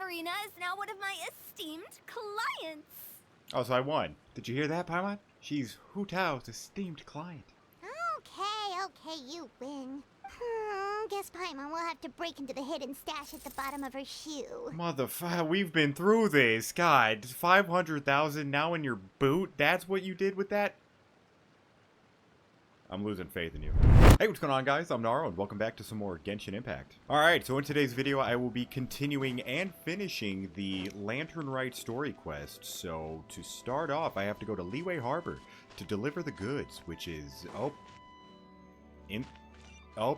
Arena is now one of my esteemed clients. Oh, so I won. Did you hear that, Paimon? She's Hu Tao's esteemed client. Okay, you win. Guess Paimon will have to break into the hidden stash at the bottom of her shoe. Motherfucker, we've been through this. God, 500,000 now in your boot? That's what you did with that? I'm losing faith in you. Hey, what's going on, guys? I'm Naro, and welcome back to some more Genshin Impact. Alright, so in today's video, I will be continuing and finishing the Lantern Rite story quest. So, to start off, I have to go to Liyue Harbor to deliver the goods, which is...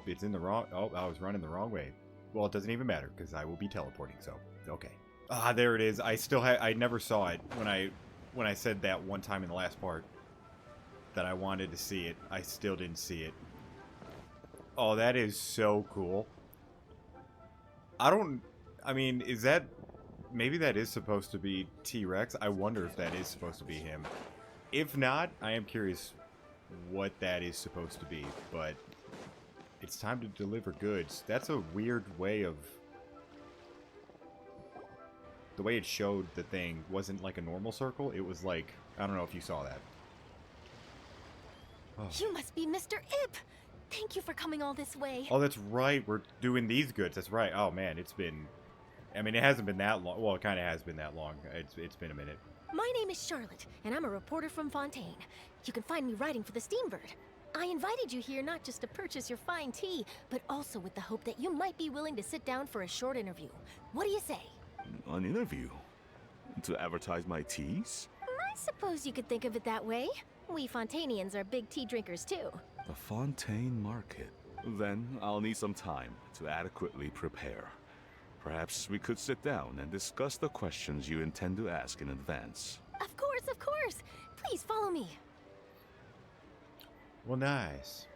it's in the wrong... Oh, I was running the wrong way. Well, it doesn't even matter, because I will be teleporting, so... Okay. Ah, there it is. I never saw it when I said that one time in the last part. That I wanted to see it. I still didn't see it. Oh, that is so cool. I mean, is that... Maybe that is supposed to be T-Rex. I wonder if that is supposed to be him. If not, I am curious what that is supposed to be. But it's time to deliver goods. That's a weird way of... The way it showed the thing wasn't like a normal circle. It was like... I don't know if you saw that. Oh. You must be Mr. Ip. Thank you for coming all this way. Oh, that's right. We're doing these goods. That's right. Oh, man. It's been... I mean, it hasn't been that long. Well, it kind of has been that long. It's been a minute. My name is Charlotte, and I'm a reporter from Fontaine. You can find me writing for the Steambird. I invited you here not just to purchase your fine tea, but also with the hope that you might be willing to sit down for a short interview. What do you say? An interview? To advertise my teas? I suppose you could think of it that way. We Fontainians are big tea drinkers, too. The Fontaine Market. Then I'll need some time to adequately prepare. Perhaps we could sit down and discuss the questions you intend to ask in advance. Of course, of course. Please follow me. Well, nice.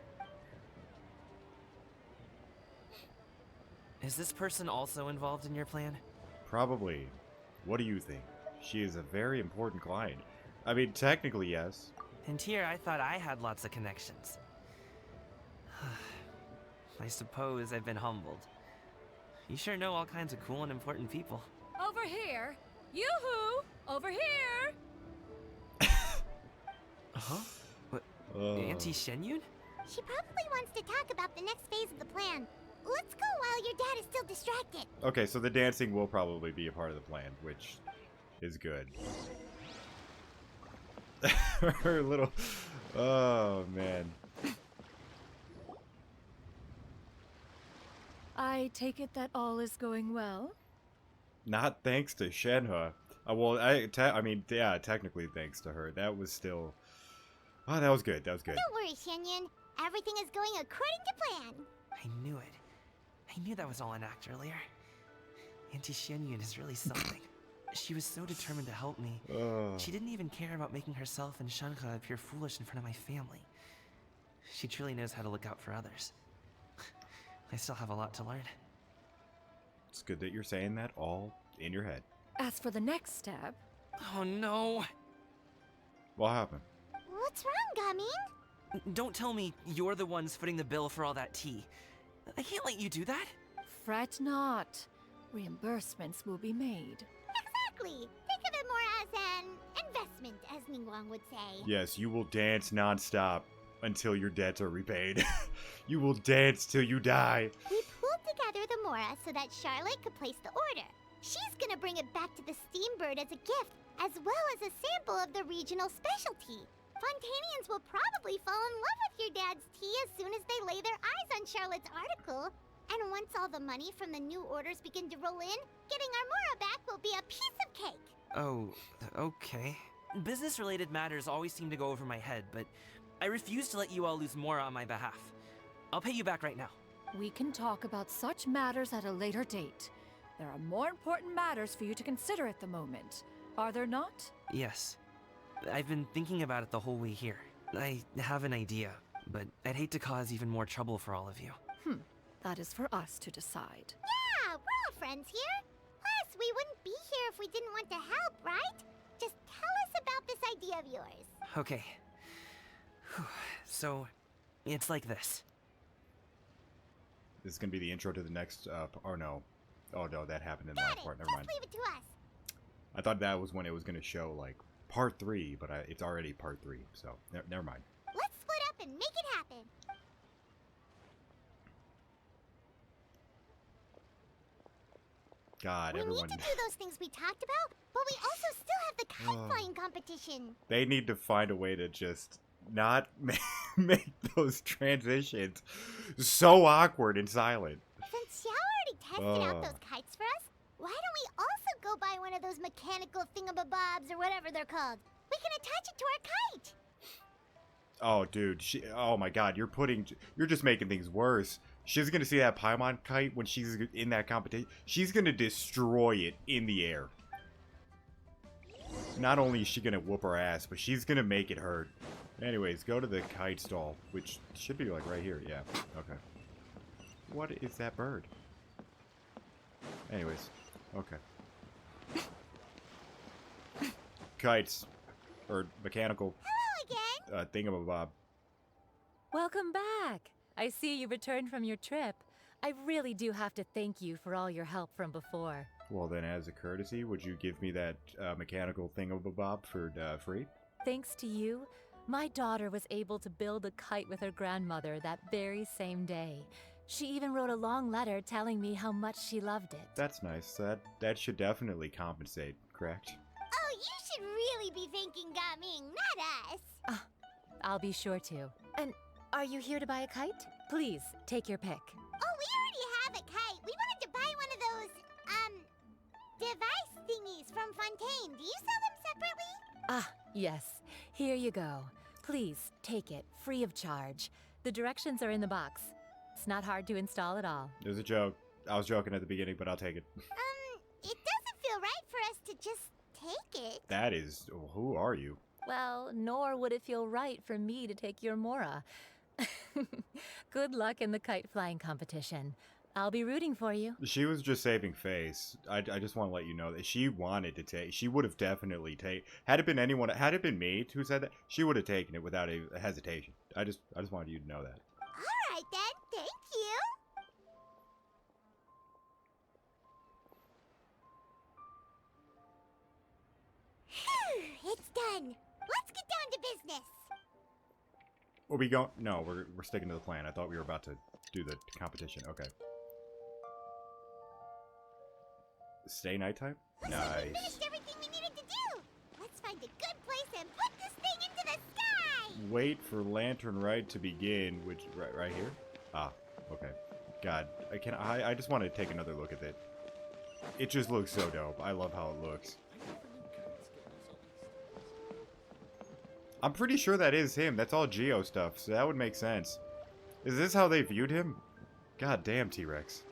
Is this person also involved in your plan? Probably. What do you think? She is a very important client. I mean, technically, yes. And here I thought I had lots of connections. I suppose I've been humbled. You sure know all kinds of cool and important people. Over here. Yoo-hoo! Over here! Huh? What? Auntie Shenyun? She probably wants to talk about the next phase of the plan. Let's go while your dad is still distracted. Okay, so the dancing will probably be a part of the plan, which is good. Her little... Oh, man. I take it that all is going well? Not thanks to Shenhe. Well, I mean, yeah, technically thanks to her. That was still... Oh, that was good. That was good. Don't worry, Shenyun. Everything is going according to plan. I knew it. I knew that was all an act earlier. Auntie Shenyun is really something. She was so determined to help me. She didn't even care about making herself and Shenhe appear foolish in front of my family. She truly knows how to look out for others. I still have a lot to learn. It's good that you're saying that all in your head. As for the next step... Oh no! What happened? What's wrong, Gaming? Don't tell me you're the ones footing the bill for all that tea. I can't let you do that. Fret not. Reimbursements will be made. Exactly. Think of it more as an investment, as Ningguang would say. Yes, you will dance nonstop until your debts are repaid. You will dance till you die. We pulled together the Mora so that Charlotte could place the order. She's gonna bring it back to the Steambird as a gift, as well as a sample of the regional specialty. Fontainians will probably fall in love with your dad's tea as soon as they lay their eyes on Charlotte's article. And once all the money from the new orders begin to roll in, getting our Mora back will be a piece of cake. Oh, okay. Business-related matters always seem to go over my head, but I refuse to let you all lose Mora on my behalf. I'll pay you back right now. We can talk about such matters at a later date. There are more important matters for you to consider at the moment. Are there not? Yes. I've been thinking about it the whole way here. I have an idea, but I'd hate to cause even more trouble for all of you. That is for us to decide. Yeah, we're all friends here. Plus, we wouldn't be here if we didn't want to help, right? Just tell us about this idea of yours. Okay. So, it's like this. This is going to be the intro to the next, or no. Oh no, that happened in the Got last it. part. Never Just mind. leave it to us. I thought that was when it was going to show like part 3, but it's already part 3, so never mind. Let's split up and make it happen. God, We everyone. need to do those things we talked about, but we also still have the kite flying competition. They need to find a way to just not make those transitions so awkward and silent. Since Xiao already tested out those kites for us, why don't we also go buy one of those mechanical thingamabobs or whatever they're called? We can attach it to our kite. Oh, dude. Oh, my God. You're just making things worse. She's going to see that Paimon kite when she's in that competition. She's going to destroy it in the air. Not only is she going to whoop her ass, but she's going to make it hurt. Anyways, go to the kite stall, which should be like right here. Yeah. Okay. What is that bird? Anyways. Okay. Kites. Or mechanical Hello again. thingamabob. Welcome back. I see you returned from your trip. I really do have to thank you for all your help from before. Well, then, as a courtesy, would you give me that mechanical thingamabob for free? Thanks to you, my daughter was able to build a kite with her grandmother that very same day. She even wrote a long letter telling me how much she loved it. That's nice. That should definitely compensate, correct? Oh, you should really be thanking Gaming, not us. I'll be sure to. And are you here to buy a kite? Please, take your pick. Oh, we already have a kite. We wanted to buy one of those, device thingies from Fontaine. Do you sell them separately? Ah, yes. Here you go. Please, take it, free of charge. The directions are in the box. It's not hard to install at all. It was a joke. I was joking at the beginning, but I'll take it. It doesn't feel right for us to just take it. That is... Who are you? Well, nor would it feel right for me to take your Mora. Good luck in the kite flying competition. I'll be rooting for you. She was just saving face. I just want to let you know that she wanted to take... She would have definitely taken... Had it been me who said that, she would have taken it without a hesitation. I just wanted you to know that. All right, then. Thank you. Phew, it's done. Let's get down to business. Are we going? No, we're sticking to the plan. I thought we were about to do the competition. Okay. Stay nighttime? We Nice. finished everything we needed to do. Let's find a good place and put this thing into the sky. Wait for Lantern Rite to begin, which right here? Ah, okay. God, I just want to take another look at it. It just looks so dope. I love how it looks. I'm pretty sure that is him. That's all Geo stuff, so that would make sense. Is this how they viewed him? God damn, T-Rex.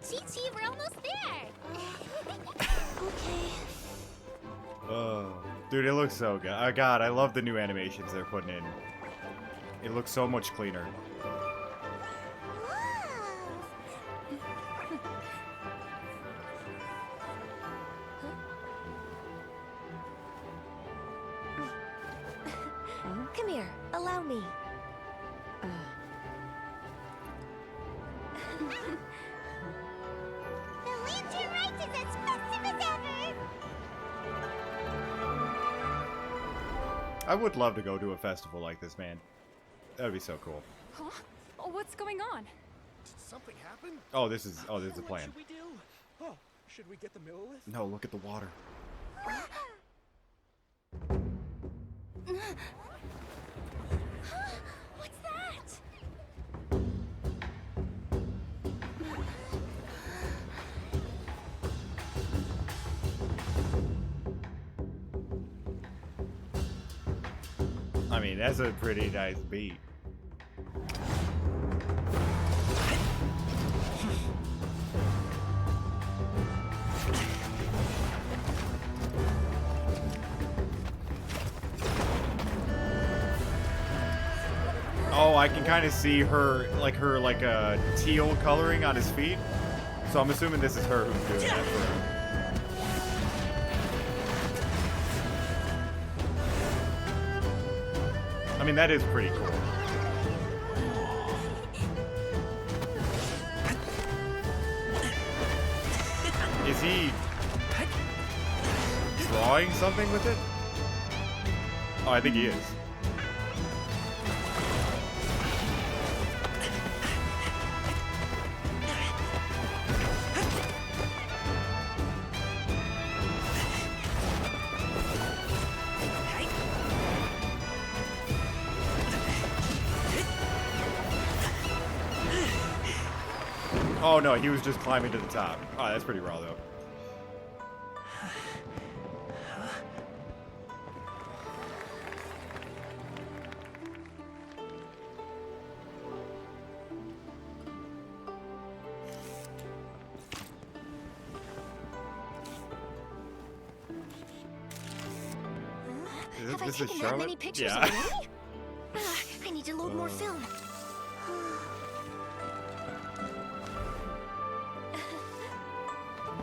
Chi-Chi, we're almost there. Oh, dude, it looks so good. Oh, God, I love the new animations they're putting in. It looks so much cleaner. Come here, allow me. The Lantern Rite is as festive as ever. I would love to go to a festival like this, man. That would be so cool. Huh? Oh, what's going on? Did something happen? Oh, this is the plan. What should we do? Oh, should we get the Millilith? No, look at the water. What's that? I mean, that's a pretty nice beat. Oh, I can kind of see her teal coloring on his feet. So I'm assuming this is her who's doing that for him. I mean, that is pretty cool. Is he drawing something with it? Oh, I think he is. Oh no, he was just climbing to the top. Oh, that's pretty raw though. Have I This is taken that Charlotte? many pictures Yeah. already? I need to load more film.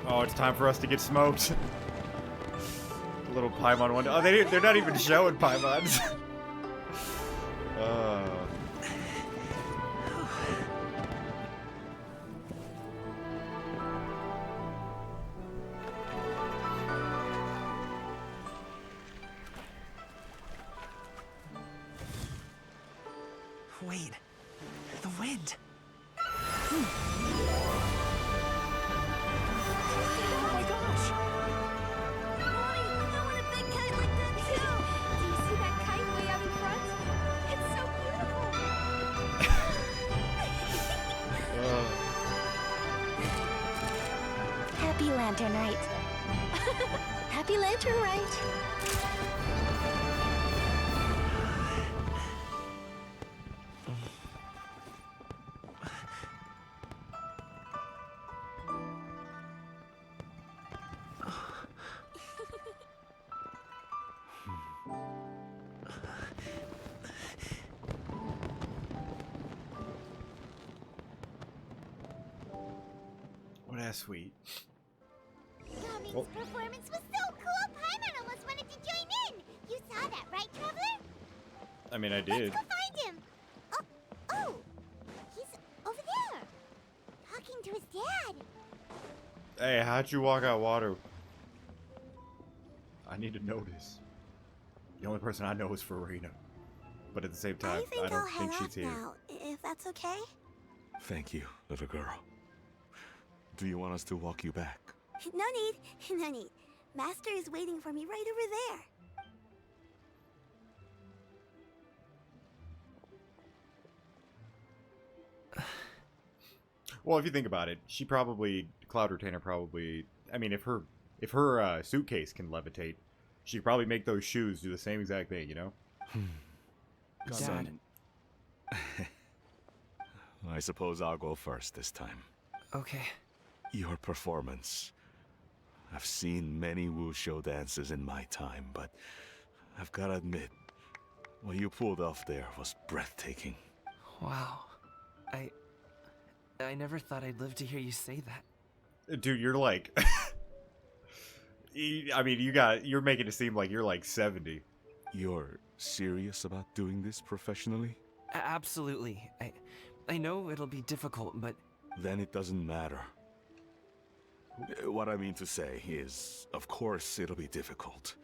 Oh, it's time for us to get smoked. A little Paimon one. Oh, they're not even showing Paimons. Wait, the wind. Oh my gosh! Mommy, I want a big kite like that too! Do you see that kite way out in front? It's so beautiful! Happy Lantern Rite. Happy Lantern Rite. Oh, that's sweet. Gummi's Oh. performance was so cool, Paimon almost wanted to join in. You saw that, right, Traveler? I mean, I Let's did. go find him. Oh, he's over there, talking to his dad. Hey, how'd you walk out water? I need to know this. The only person I know is Farina. But at the same time, I don't think she's here. if that's okay. Thank you, little girl. Do you want us to walk you back? No need, no need. Master is waiting for me right over there. Well, if you think about it, she probably, Cloud Retainer probably, I mean, if her suitcase can levitate, she could probably make those shoes do the same exact thing, you know? Dad, I suppose I'll go first this time. okay. Your performance. I've seen many wushou dances in my time, but I've gotta admit, what you pulled off there was breathtaking. Wow. I never thought I'd live to hear you say that. Dude, you're like, I mean, you're making it seem like you're like 70. You're serious about doing this professionally? Absolutely. I know it'll be difficult, but Then it doesn't matter. What I mean to say is, of course it'll be difficult.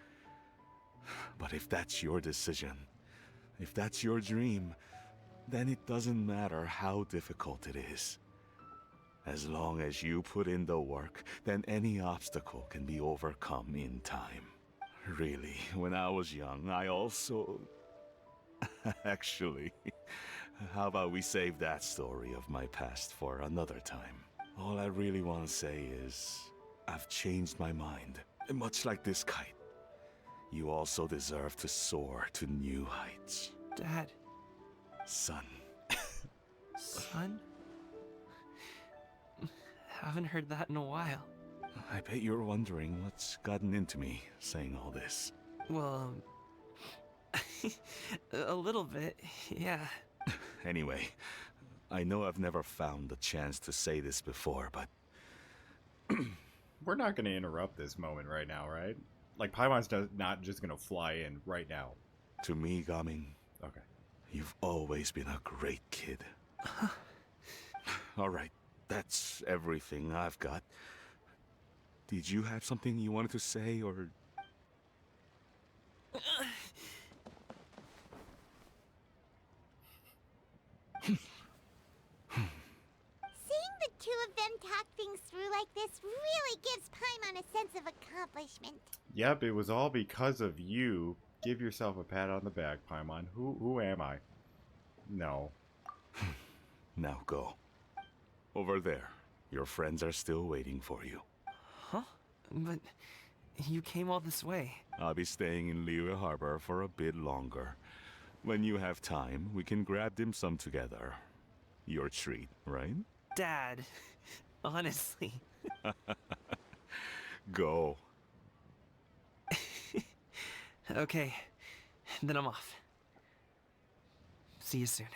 But if that's your decision, if that's your dream, then it doesn't matter how difficult it is. As long as you put in the work, then any obstacle can be overcome in time. Really, when I was young, I also... Actually, how about we save that story of my past for another time? All I really want to say is, I've changed my mind. Much like this kite, you also deserve to soar to new heights. Dad, Son. son? Haven't heard that in a while. I bet you're wondering what's gotten into me saying all this. Well, a little bit, yeah. Anyway, I know I've never found the chance to say this before, but We're not going to interrupt this moment right now, right? Like, Paimon's not just going to fly in right now. to me, Gaming, Okay. You've always been a great kid. All right, that's everything I've got. Did you have something you wanted to say, or... Seeing the two of them talk things through like this really gives Paimon a sense of accomplishment. Yep, it was all because of you. Give yourself a pat on the back, Paimon. Who am I? No. Now go. Over there. Your friends are still waiting for you. Huh? But you came all this way. I'll be staying in Liyue Harbor for a bit longer. When you have time, we can grab dim sum together. Your treat, right? Dad, honestly. Go. Okay, then I'm off. See you soon.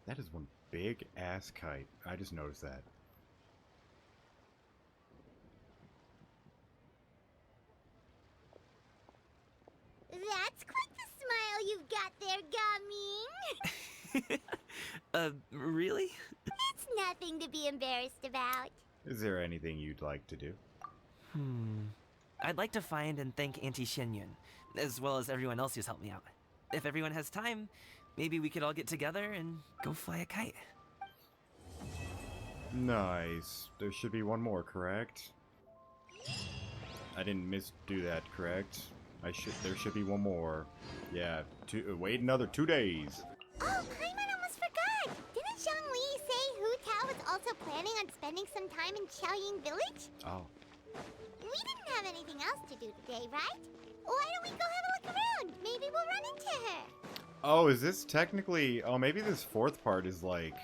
That is one big ass kite. I just noticed that. That's quite the smile you've got there, Gaming. Really? It's nothing to be embarrassed about. Is there anything you'd like to do? I'd like to find and thank Auntie Xianyun, as well as everyone else who's helped me out. If everyone has time, maybe we could all get together and go fly a kite. Nice. There should be one more, correct? I didn't do that, correct? There should be one more. Yeah, wait another 2 days. Oh, Paimon almost forgot! Didn't Zhongli say Hu Tao was also planning on spending some time in Xiaoying Village? Oh. We didn't have anything else to do today, right? Why don't we go have a look around? Maybe we'll run into her. Oh, is this technically... Oh, maybe this fourth part is like...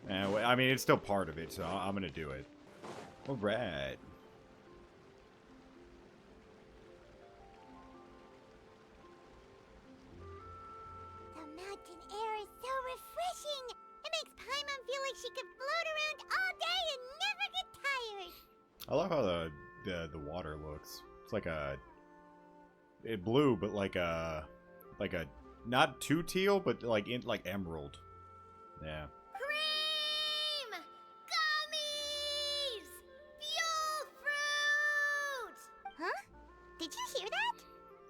I mean, it's still part of it, so I'm gonna do it. Alright. The mountain air is so refreshing. It makes Paimon feel like she could float around all day and never get tired. I love how the water looks. It's like a... blue, but like a... Not too teal, but like emerald. Yeah. Cream! Gummies! Fuel fruit! Huh? Did you hear that?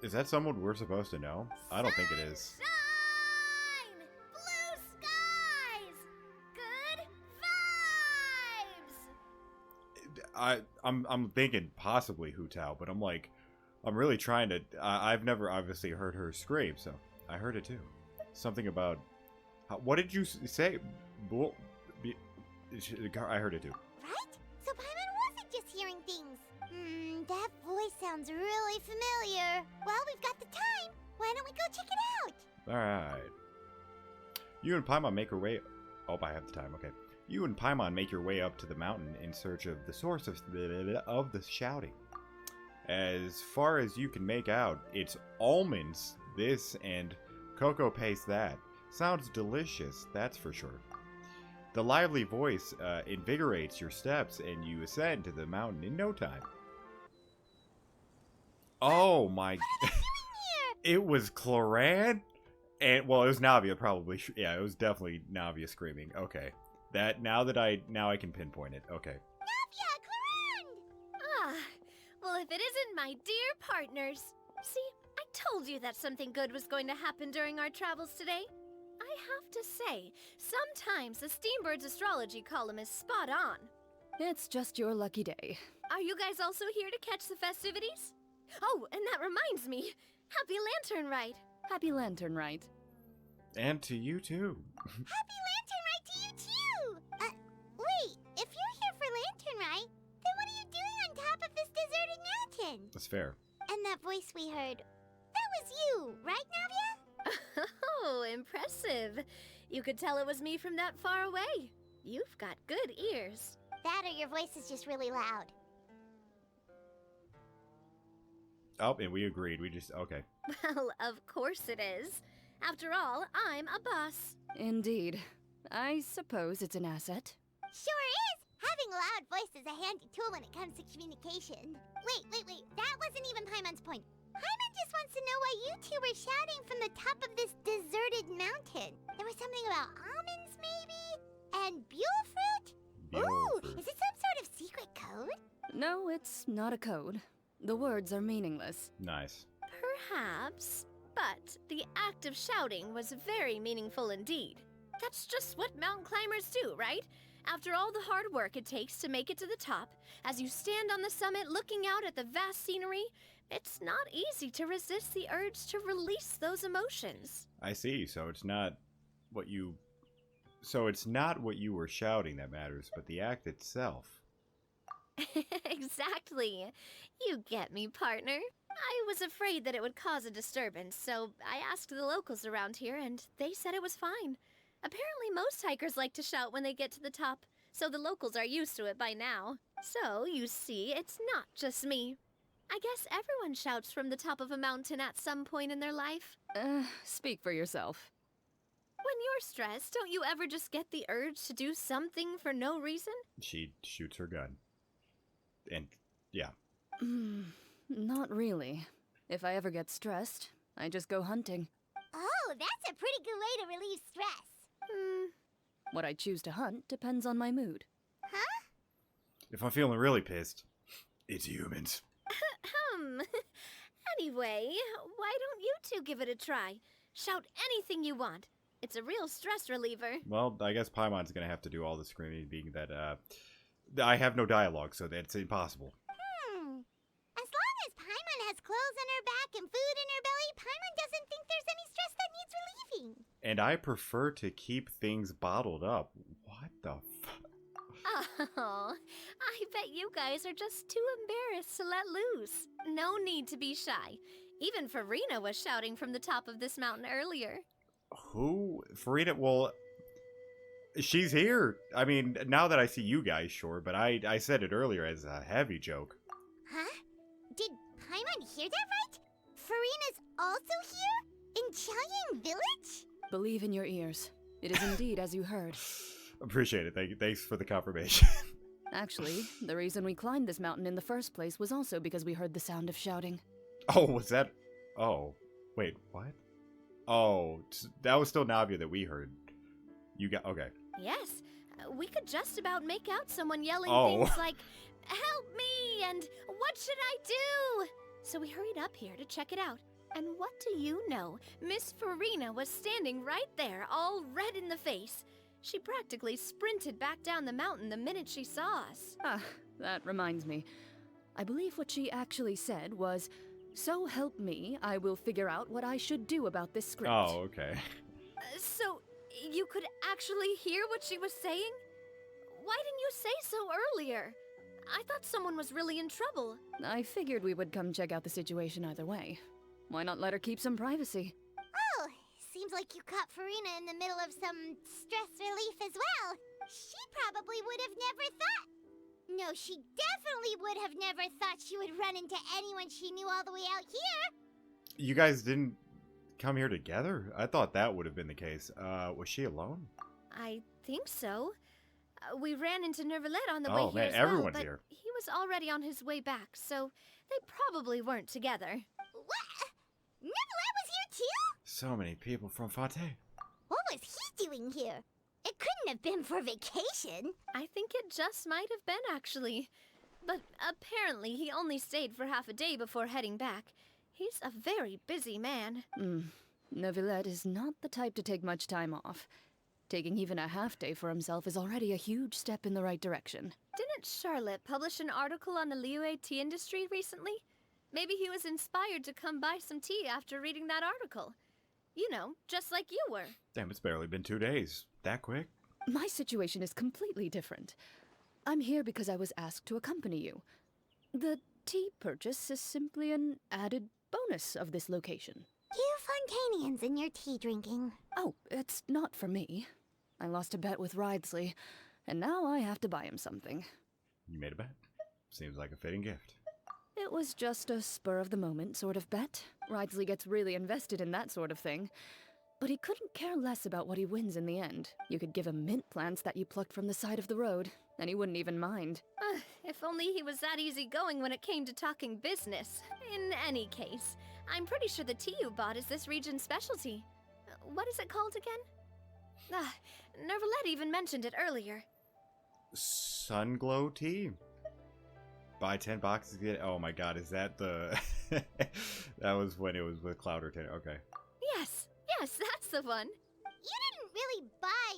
Is that someone we're supposed to know? I don't think it is. Sunshine! Blue skies! Good vibes! I'm thinking possibly Hu Tao, but I'm really trying to... I've never obviously heard her scream, so I heard it too. Something about... what did you say? I heard it too. Right? So Paimon wasn't just hearing things. That voice sounds really familiar. Well, we've got the time. Why don't we go check it out? Alright. You and Paimon make your way... Oh, I have the time, okay. You and Paimon make your way up to the mountain in search of the source of the shouting. As far as you can make out, it's almonds this and cocoa paste that. Sounds delicious, that's for sure. The lively voice invigorates your steps and you ascend to the mountain in no time. Oh my... It was Cloran? And, well, it was Navia probably. Yeah, it was definitely Navia screaming. Okay. Now I can pinpoint it. Okay. Navia, Clarand! Ah, well, if it isn't my dear partners. See, I told you that something good was going to happen during our travels today. I have to say, sometimes the Steambird's astrology column is spot on. It's just your lucky day. Are you guys also here to catch the festivities? Oh, and that reminds me. Happy Lantern Rite. Happy Lantern Rite. And to you too. Happy Lantern Rite to you too! Wait, if you're here for Lantern Rite, then what are you doing on top of this deserted mountain? That's fair. And that voice we heard, that was you, right, Navia? Oh, impressive. You could tell it was me from that far away. You've got good ears. That or your voice is just really loud. Oh, and we agreed. We just... Okay. Well, of course it is. After all, I'm a boss. Indeed. I suppose it's an asset. Sure is! Having a loud voice is a handy tool when it comes to communication. Wait. That wasn't even Paimon's point. Paimon just wants to know why you two were shouting from the top of this deserted mountain. There was something about almonds, maybe? And buell fruit? Ooh, is it some sort of secret code? No, it's not a code. The words are meaningless. Nice. Perhaps, but the act of shouting was very meaningful indeed. That's just what mountain climbers do, right? After all the hard work it takes to make it to the top, as you stand on the summit looking out at the vast scenery, it's not easy to resist the urge to release those emotions. I see. So it's not what you were shouting that matters, but the act itself. Exactly. You get me, partner. I was afraid that it would cause a disturbance, so I asked the locals around here, and they said it was fine. Apparently most hikers like to shout when they get to the top, so the locals are used to it by now. So, you see, it's not just me. I guess everyone shouts from the top of a mountain at some point in their life. Speak for yourself. When you're stressed, don't you ever just get the urge to do something for no reason? She shoots her gun. And, yeah. Not really. If I ever get stressed, I just go hunting. Oh, that's a pretty good way to relieve stress. What I choose to hunt depends on my mood. Huh? If I'm feeling really pissed, it's humans. Anyway, why don't you two give it a try? Shout anything you want. It's a real stress reliever. Well, I guess Paimon's gonna have to do all the screaming, being that, I have no dialogue, so that's impossible. As long as Paimon has clothes on her back and food in her belly, Paimon doesn't think there's any stress that needs relieving. And I prefer to keep things bottled up. What the fuck? Oh, I bet you guys are just too embarrassed to let loose. No need to be shy. Even Farina was shouting from the top of this mountain earlier. Who? Farina? Well, she's here. I mean, now that I see you guys, sure, but I said it earlier as a heavy joke. Huh? Did Paimon hear that right? Farina's also here? In Chaoyang Village? Believe in your ears. It is indeed as you heard. Appreciate it. Thanks for the confirmation. Actually, the reason we climbed this mountain in the first place was also because we heard the sound of shouting. Oh, was that? Oh, wait, what? Oh, that was still Navia that we heard. You got okay. Yes, we could just about make out someone yelling Oh. things like, "Help me!" and "What should I do?" So we hurried up here to check it out. And what do you know? Miss Farina was standing right there, all red in the face. She practically sprinted back down the mountain the minute she saw us. Ah, that reminds me. I believe what she actually said was, "So help me, I will figure out what I should do about this script." Oh, okay. So, you could actually hear what she was saying? Why didn't you say so earlier? I thought someone was really in trouble. I figured we would come check out the situation either way. Why not let her keep some privacy? Oh, seems like you caught Farina in the middle of some stress relief as well. She probably would have never thought. No, she definitely would have never thought she would run into anyone she knew all the way out here. You guys didn't come here together? I thought that would have been the case. Was she alone? I think so. We ran into Nervalet on the way Oh, here man, as well, everyone's but here. he was already on his way back, so they probably weren't together. What? Nervalet was here too? So many people from Fontaine. What was he doing here? It couldn't have been for vacation. I think it just might have been, actually. But apparently he only stayed for half a day before heading back. He's a very busy man. Neuvillette is not the type to take much time off. Taking even a half day for himself is already a huge step in the right direction. Didn't Charlotte publish an article on the Liyue tea industry recently? Maybe he was inspired to come buy some tea after reading that article. You know, just like you were. Damn, it's barely been 2 days. That quick? My situation is completely different. I'm here because I was asked to accompany you. The tea purchase is simply an added bonus of this location. You Fontanians and your tea drinking. Oh, it's not for me. I lost a bet with Ridesley, and now I have to buy him something. You made a bet. Seems like a fitting gift. It was just a spur-of-the-moment sort of bet. Ridesley gets really invested in that sort of thing. But he couldn't care less about what he wins in the end. You could give him mint plants that you plucked from the side of the road, and he wouldn't even mind. If only he was that easygoing when it came to talking business. In any case, I'm pretty sure the tea you bought is this region's specialty. What is it called again? Nervalette even mentioned it earlier. Sunglow tea? Buy 10 boxes, get... Oh my god, is that the... That was when it was with Cloud or 10. Okay. Yes, that's the one. You didn't really buy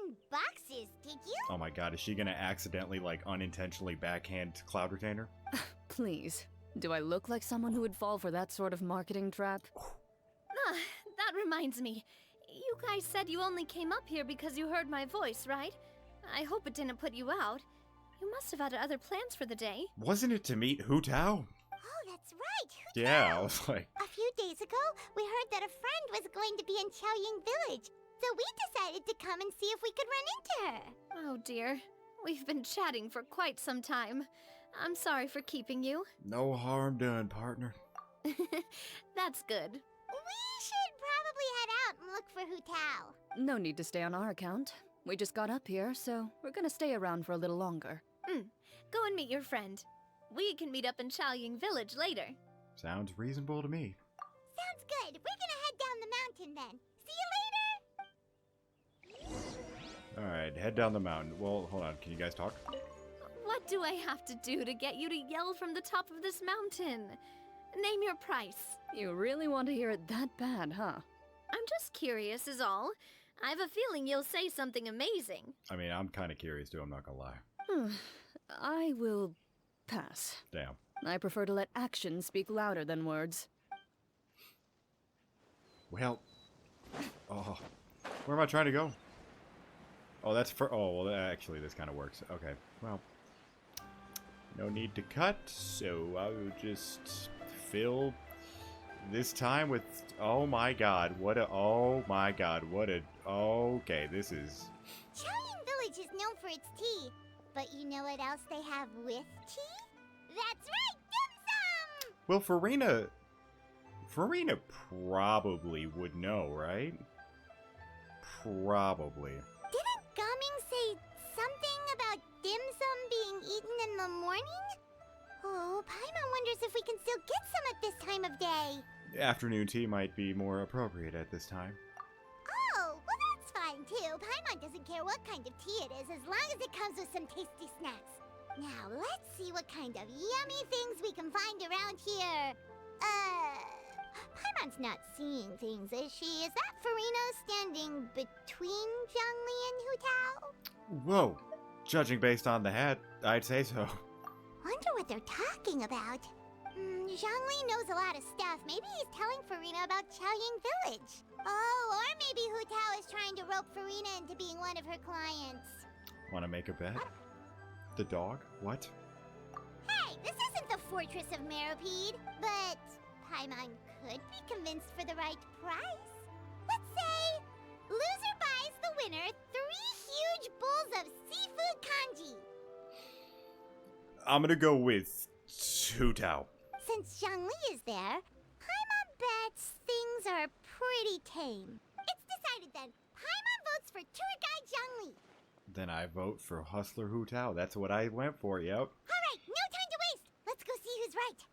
10 boxes, did you? Oh my god, is she gonna accidentally, like, unintentionally backhand Cloud Retainer? Please. Do I look like someone who would fall for that sort of marketing trap? That reminds me. You guys said you only came up here because you heard my voice, right? I hope it didn't put you out. You must have had other plans for the day. Wasn't it to meet Hu Tao? Oh, that's right. Yeah, I was like... A few days ago, we heard that a friend was going to be in Qiaoying Village, so we decided to come and see if we could run into her. Oh dear. We've been chatting for quite some time. I'm sorry for keeping you. No harm done, partner. That's good. We should probably head out and look for Hu Tao. No need to stay on our account. We just got up here, so we're gonna stay around for a little longer. Go and meet your friend. We can meet up in Qiaoying Village later. Sounds reasonable to me. Sounds good. We're gonna head down the mountain then. See you later! Alright, head down the mountain. Well, hold on. Can you guys talk? What do I have to do to get you to yell from the top of this mountain? Name your price. You really want to hear it that bad, huh? I'm just curious is all. I have a feeling you'll say something amazing. I mean, I'm kind of curious too, I'm not gonna lie. I will pass. Damn. I prefer to let actions speak louder than words. Well... Oh... Where am I trying to go? Oh, that's for... Oh, well, actually, this kind of works. Okay, well... No need to cut, so I will just fill this time with... Oh my god, what a... Oh my god, what a... Okay, this is... Qiaoying Village is known for its tea, but you know what else they have with tea? That's right, dim sum! Well, Farina probably would know, right? Probably. Didn't Gaming say something about dim sum being eaten in the morning? Oh, Paimon wonders if we can still get some at this time of day. Afternoon tea might be more appropriate at this time. Oh, well that's fine too. Paimon doesn't care what kind of tea it is as long as it comes with some tasty snacks. Now, let's see what kind of yummy things we can find around here. Paimon's not seeing things, is she? Is that Farina standing between Zhongli and Hu Tao? Whoa. Judging based on the hat, I'd say so. Wonder what they're talking about. Zhongli knows a lot of stuff. Maybe he's telling Farina about Qiaoying Village. Oh, or maybe Hu Tao is trying to rope Farina into being one of her clients. Want to make a bet? The dog? What? Hey, this isn't the Fortress of Meropide, but Paimon could be convinced for the right price. Let's say, loser buys the winner 3 huge bowls of seafood kanji. I'm gonna go with Hu Tao. Since Zhongli is there, Paimon bets things are pretty tame. It's decided then. Paimon votes for tour guide Zhongli. Then I vote for Hustler Hu Tao. That's what I went for, yep. All right, no time to waste. Let's go see who's right.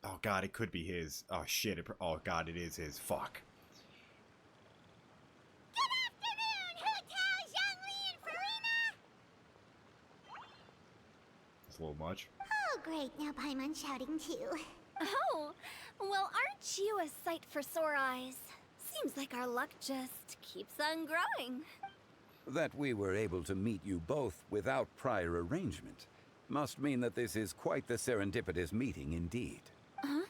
Oh god, it could be his. Oh shit, oh god, it is his. Fuck. Good afternoon, Hu Tao, Zhongli, and Farina! It's a little much. Oh, great. Now Paimon's shouting too. Oh, well, aren't you a sight for sore eyes? Seems like our luck just keeps on growing. That we were able to meet you both without prior arrangement must mean that this is quite the serendipitous meeting indeed. Huh?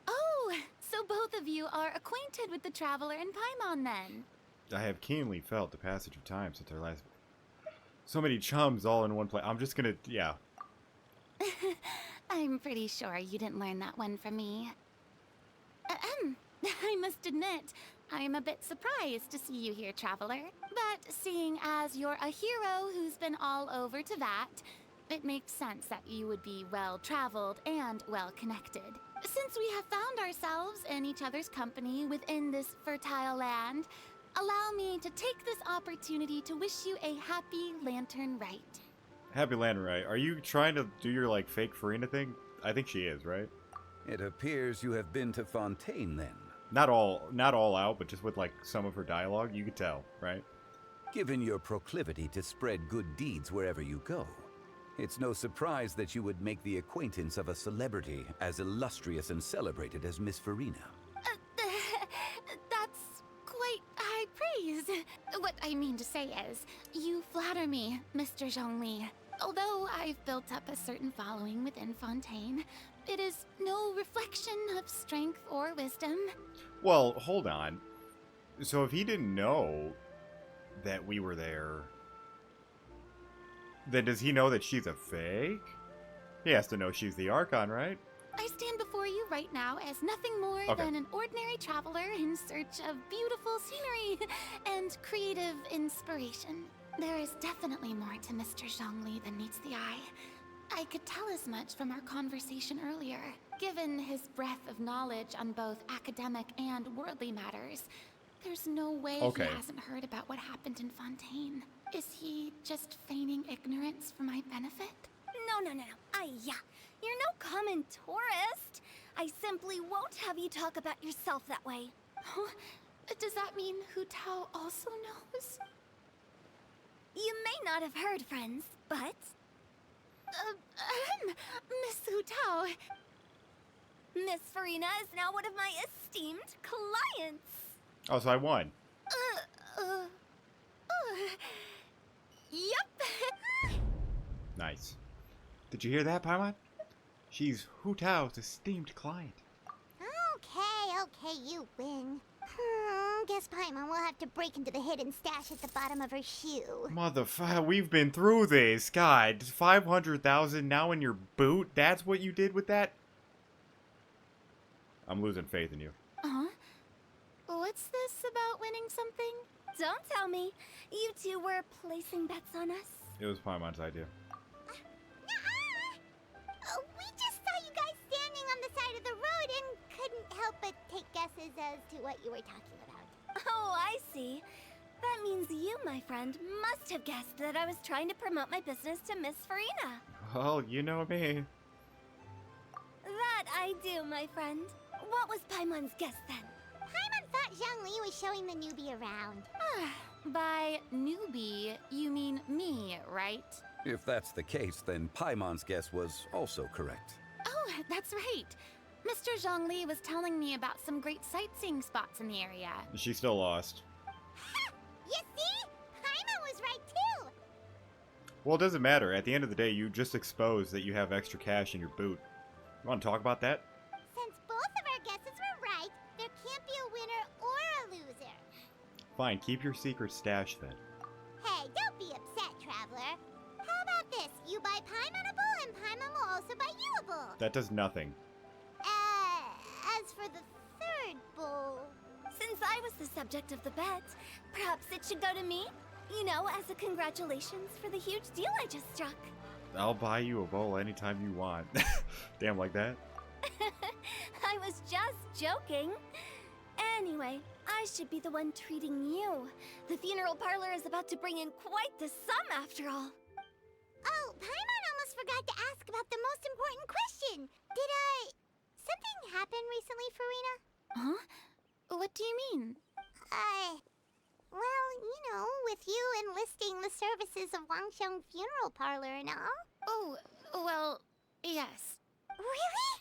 Oh, so both of you are acquainted with the Traveler and Paimon then? I have keenly felt the passage of time since our last... So many chums all in one place. I'm just gonna... Yeah. I'm pretty sure you didn't learn that one from me. I must admit, I am a bit surprised to see you here, Traveler. But seeing as you're a hero who's been all over to that, it makes sense that you would be well-traveled and well-connected. Since we have found ourselves in each other's company within this fertile land, allow me to take this opportunity to wish you a happy Lantern Rite. Happy Lantern Rite. Are you trying to do your, like, fake Farina thing? I think she is, right? It appears you have been to Fontaine, then. Not all out, but just with, like, some of her dialogue, you could tell, right? Given your proclivity to spread good deeds wherever you go, it's no surprise that you would make the acquaintance of a celebrity as illustrious and celebrated as Miss Farina. That's quite high praise. What I mean to say is, you flatter me, Mr. Zhongli. Although I've built up a certain following within Fontaine, it is no reflection of strength or wisdom. Well, hold on. So if he didn't know that we were there, then does he know that she's a fake? He has to know she's the Archon, right? I stand before you right now as nothing more than an ordinary traveler in search of beautiful scenery and creative inspiration. There is definitely more to Mr. Zhongli than meets the eye. I could tell as much from our conversation earlier. Given his breadth of knowledge on both academic and worldly matters, there's no way he hasn't heard about what happened in Fontaine. Is he just feigning ignorance for my benefit? No. Yeah. You're no common tourist. I simply won't have you talk about yourself that way. Huh? Does that mean Hu Tao also knows? You may not have heard, friends, but... Miss Hu Tao. Miss Farina is now one of my esteemed clients. Oh, so I won. Yep. Nice. Did you hear that, Paimon? She's Hu Tao's esteemed client. Okay, you win. Guess Paimon will have to break into the hidden stash at the bottom of her shoe. Motherfucker, we've been through this. God, 500,000 now in your boot? That's what you did with that? I'm losing faith in you. What's this about winning something? Don't tell me. You two were placing bets on us. It was Paimon's idea. We just saw you guys standing on the side of the road and couldn't help but take guesses as to what you were talking about. Oh, I see. That means you, my friend, must have guessed that I was trying to promote my business to Miss Farina. Well, you know me. That I do, my friend. What was Paimon's guess then? Paimon thought Zhongli was showing the newbie around. By newbie, you mean me, right? If that's the case, then Paimon's guess was also correct. Oh, that's right. Mr. Zhongli was telling me about some great sightseeing spots in the area. She still lost. You see? Paimon was right too! Well, it doesn't matter. At the end of the day, you just exposed that you have extra cash in your boot. You want to talk about that? Since both of our guesses were right, there can't be a winner or a loser. Fine, keep your secret stash then. Hey, don't be upset, traveler. How about this? You buy Paimon a bowl and Paimon will also buy you a bowl. That does nothing. As for the third bowl... Since I was the subject of the bet, perhaps it should go to me? You know, as a congratulations for the huge deal I just struck. I'll buy you a bowl anytime you want. Damn, like that? I was just joking. Anyway, I should be the one treating you. The funeral parlor is about to bring in quite the sum after all. Oh, Paimon almost forgot to ask about the most important question. Something happen recently, Farina? Huh? What do you mean? Well, you know, with you enlisting the services of Wangsheng Funeral Parlor and all. Oh, well, yes. Really?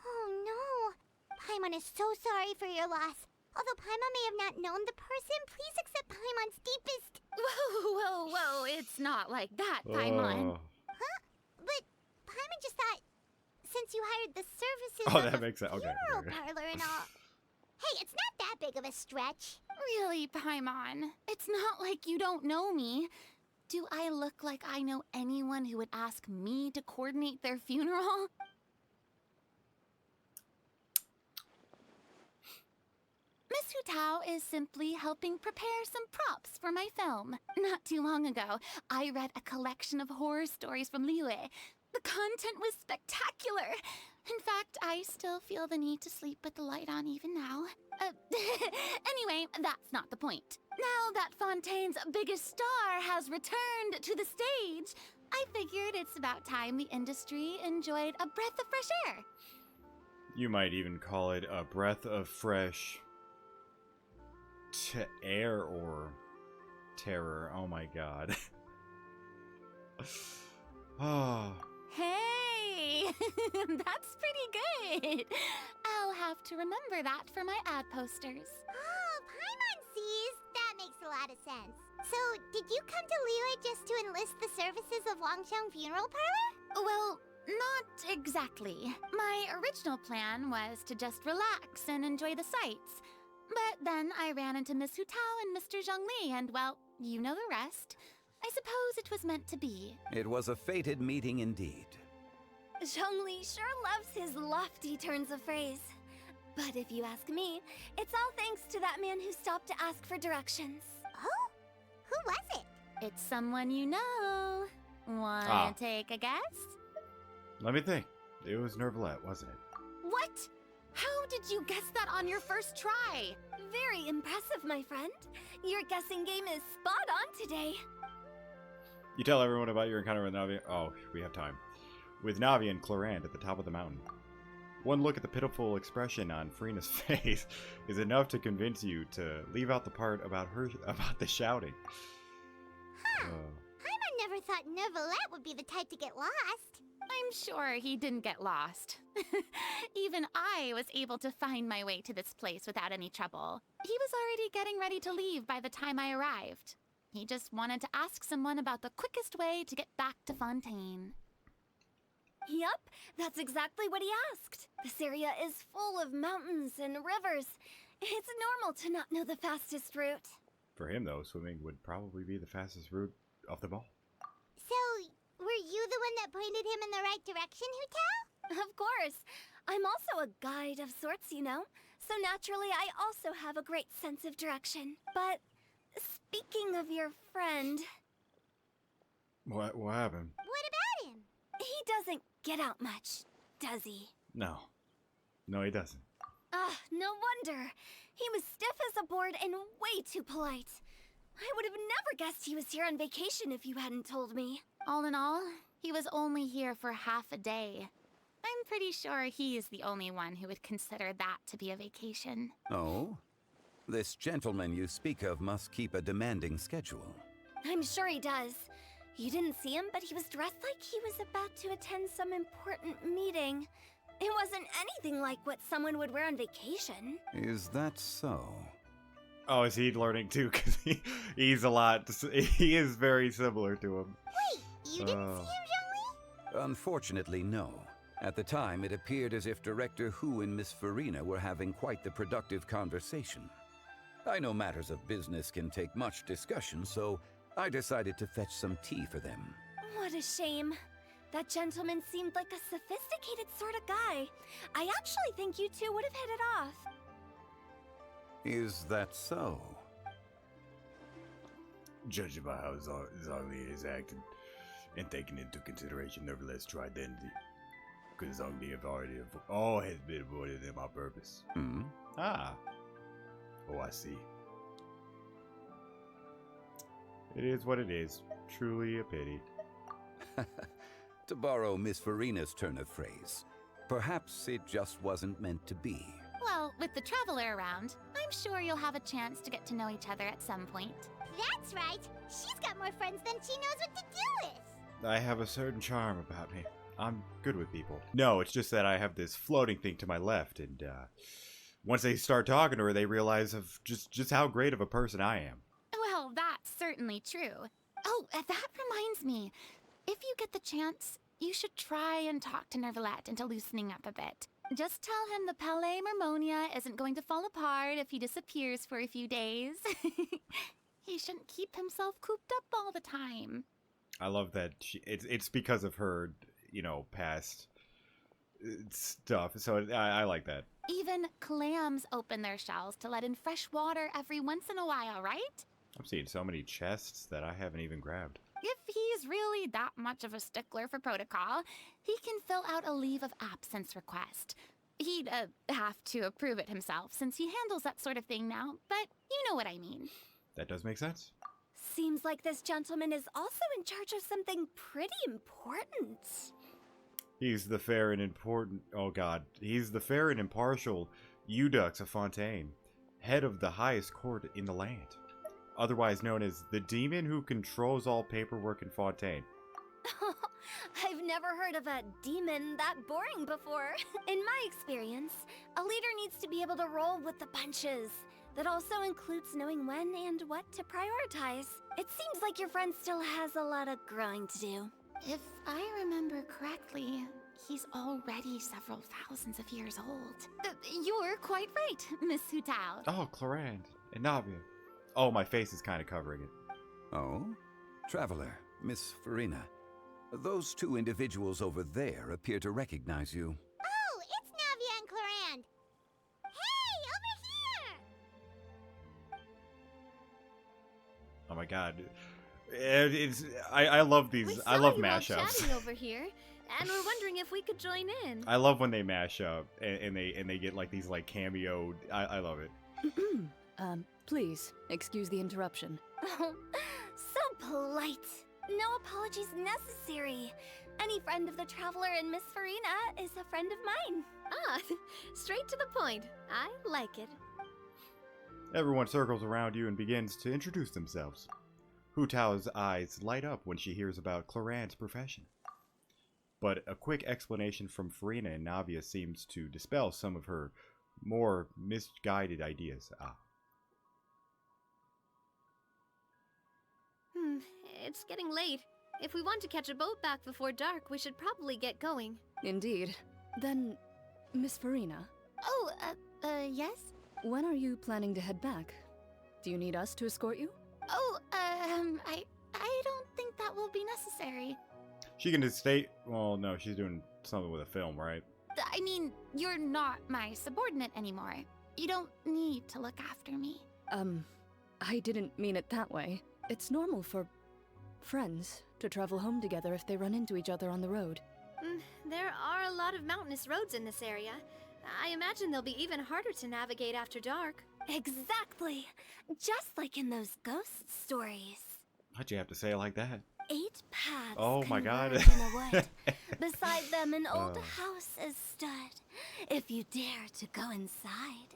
Oh no. Paimon is so sorry for your loss. Although Paimon may have not known the person, please accept Paimon's deepest... Whoa, it's not like that, Paimon. Huh? But Paimon just thought, since you hired the services Oh, of that a makes sense. Okay. funeral parlor and all... Hey, it's not that big of a stretch. Really, Paimon? It's not like you don't know me. Do I look like I know anyone who would ask me to coordinate their funeral? Miss Hutao is simply helping prepare some props for my film. Not too long ago, I read a collection of horror stories from Liyue. The content was spectacular. In fact, I still feel the need to sleep with the light on even now. Anyway, that's not the point. Now that Fontaine's biggest star has returned to the stage, I figured it's about time the industry enjoyed a breath of fresh air. You might even call it a breath of fresh air or terror. Oh my god. Oh. Hey, that's pretty good. I'll have to remember that for my ad posters. Oh, Paimon sees. That makes a lot of sense. So, did you come to Liyue just to enlist the services of Longsheng Funeral Parlor? Well, not exactly. My original plan was to just relax and enjoy the sights. But then I ran into Miss Hutao and Mr. Zhongli, and well, you know the rest. I suppose it was meant to be. It was a fated meeting indeed. Zhongli sure loves his lofty turns of phrase. But if you ask me, it's all thanks to that man who stopped to ask for directions. Oh? Who was it? It's someone you know. Wanna take a guess? Let me think. It was Nervalette, wasn't it? What? How did you guess that on your first try? Very impressive, my friend. Your guessing game is spot on today. You tell everyone about your encounter with Navi. Oh, we have time. With Navi and Clorand at the top of the mountain. One look at the pitiful expression on Farina's face is enough to convince you to leave out the part about the shouting. Huh. Paimon never thought Nervalette would be the type to get lost. I'm sure he didn't get lost. Even I was able to find my way to this place without any trouble. He was already getting ready to leave by the time I arrived. He just wanted to ask someone about the quickest way to get back to Fontaine. Yup, that's exactly what he asked. This area is full of mountains and rivers. It's normal to not know the fastest route. For him, though, swimming would probably be the fastest route of them all. So, were you the one that pointed him in the right direction, Hutao? Of course. I'm also a guide of sorts, you know. So naturally, I also have a great sense of direction. But speaking of your friend... What happened? What about him? He doesn't get out much, does he? No. No, he doesn't. Ah, no wonder. He was stiff as a board and way too polite. I would have never guessed he was here on vacation if you hadn't told me. All in all, he was only here for half a day. I'm pretty sure he is the only one who would consider that to be a vacation. Oh? This gentleman you speak of must keep a demanding schedule. I'm sure he does. You didn't see him, but he was dressed like he was about to attend some important meeting. It wasn't anything like what someone would wear on vacation. Is that so? Oh, is he learning too? Because he's a lot... He is very similar to him. Wait, you didn't see him, Zhongli? Unfortunately, no. At the time, it appeared as if Director Hu and Miss Farina were having quite the productive conversation. I know matters of business can take much discussion, so I decided to fetch some tea for them. What a shame. That gentleman seemed like a sophisticated sort of guy. I actually think you two would have hit it off. Is that so? Judging by how Zhongli is acting and taking into consideration Nervalette's identity, because Zhongli has been avoided him on purpose. Hmm? Ah. Oh, I see. It is what it is. Truly a pity. To borrow Miss Farina's turn of phrase, perhaps it just wasn't meant to be. Well, with the traveler around, I'm sure you'll have a chance to get to know each other at some point. That's right. She's got more friends than she knows what to do with. I have a certain charm about me. I'm good with people. No, it's just that I have this floating thing to my left, and once they start talking to her, they realize of just how great of a person I am. Well, that's certainly true. Oh, that reminds me. If you get the chance, you should try and talk to Nervalette into loosening up a bit. Just tell him the Palais Mermonia isn't going to fall apart if he disappears for a few days. He shouldn't keep himself cooped up all the time. I love that it's because of her, past stuff. So I like that. Even clams open their shells to let in fresh water every once in a while, right? I'm seeing so many chests that I haven't even grabbed. If he's really that much of a stickler for protocol, he can fill out a leave of absence request. He'd have to approve it himself since he handles that sort of thing now, but you know what I mean. That does make sense. Seems like this gentleman is also in charge of something pretty important. He's the fair and important... Oh, God. He's the fair and impartial Eudux of Fontaine, head of the highest court in the land. Otherwise known as the demon who controls all paperwork in Fontaine. I've never heard of a demon that boring before. In my experience, a leader needs to be able to roll with the punches. That also includes knowing when and what to prioritize. It seems like your friend still has a lot of growing to do. If I remember correctly, he's already several thousands of years old. You're quite right, Miss Hutao. Oh, Clarand and Navia. Oh, my face is kind of covering it. Oh? Traveler, Miss Farina. Those two individuals over there appear to recognize you. Oh, it's Navia and Clarand. Hey, over here! Oh my God. I love these. I love mashups. Chatting over here, and we're wondering if we could join in. I love when they mash up and they get like these like cameo. I love it. Please, excuse the interruption. Oh, so polite. No apologies necessary. Any friend of the Traveler and Miss Farina is a friend of mine. Ah, straight to the point. I like it. Everyone circles around you and begins to introduce themselves. Hutao's eyes light up when she hears about Clarand's profession. But a quick explanation from Farina and Navia seems to dispel some of her more misguided ideas. It's getting late. If we want to catch a boat back before dark, we should probably get going. Indeed. Then, Miss Farina. Oh, yes? When are you planning to head back? Do you need us to escort you? Oh, I don't think that will be necessary. She can just stay. Well, no, she's doing something with a film, right? I mean, you're not my subordinate anymore. You don't need to look after me. I didn't mean it that way. It's normal for friends to travel home together if they run into each other on the road. There are a lot of mountainous roads in this area. I imagine they'll be even harder to navigate after dark. Exactly. Just like in those ghost stories. Why'd you have to say it like that? 8 paths. Oh my God. converge in a wood. Beside them, an old house is stood. If you dare to go inside,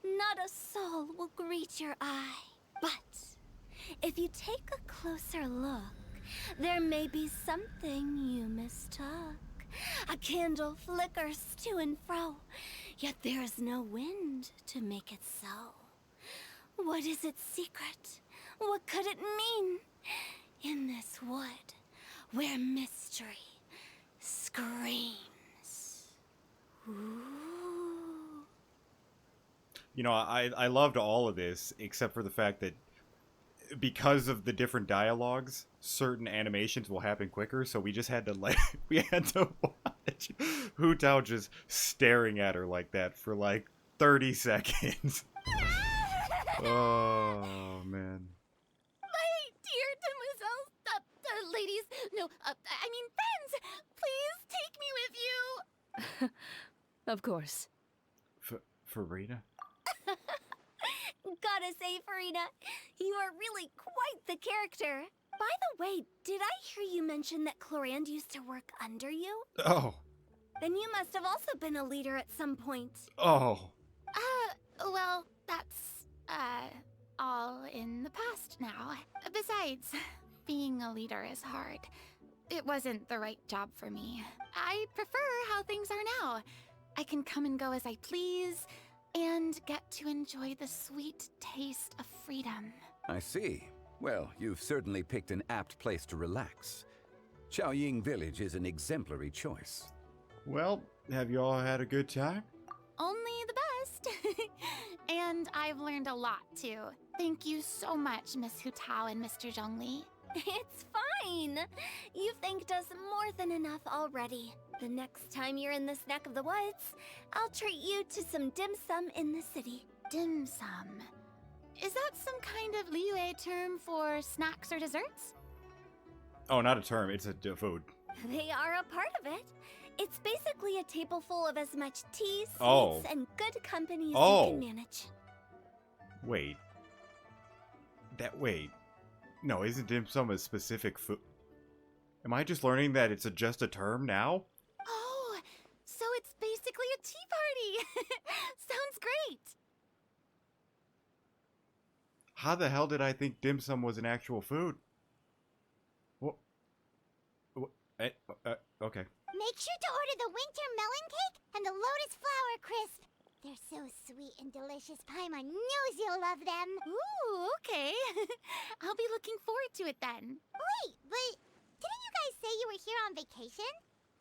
not a soul will greet your eye. But if you take a closer look, there may be something you mistook. A candle flickers to and fro, yet there is no wind to make it so. What is its secret? What could it mean? In this wood, where mystery screams. Ooh. You know, I loved all of this, except for the fact that because of the different dialogues, certain animations will happen quicker, so we just had to we had to watch Hutao just staring at her like that for like 30 seconds. Oh man. My dear demoiselles, ladies, no, I mean friends, please take me with you. Of course. Farina? Gotta say, Farina, you are really quite the character. By the way, did I hear you mention that Clarand used to work under you? Oh. Then you must have also been a leader at some point. Oh. Well, that's, all in the past now. Besides, being a leader is hard. It wasn't the right job for me. I prefer how things are now. I can come and go as I please, and get to enjoy the sweet taste of freedom. I see. Well, you've certainly picked an apt place to relax. Chaoying Village is an exemplary choice. Well, have you all had a good time? Only the best. And I've learned a lot, too. Thank you so much, Miss Hutao and Mr. Zhongli. It's fine. You thanked us more than enough already. The next time you're in this neck of the woods, I'll treat you to some dim sum in the city. Dim sum. Is that some kind of Liyue term for snacks or desserts? Oh, not a term. It's a food. They are a part of it. It's basically a table full of as much tea, sweets, Oh. and good company as Oh. you can manage. Wait. Wait. No, isn't dim sum a specific food? Am I just learning that it's just a term now? Oh, so it's basically a tea party. Sounds great. How the hell did I think dim sum was an actual food? What? Okay. Make sure to order the winter melon cake and the lotus flower crisp. They're so sweet and delicious. Paimon knows you'll love them. Ooh, okay. I'll be looking forward to it then. Wait, but didn't you guys say you were here on vacation?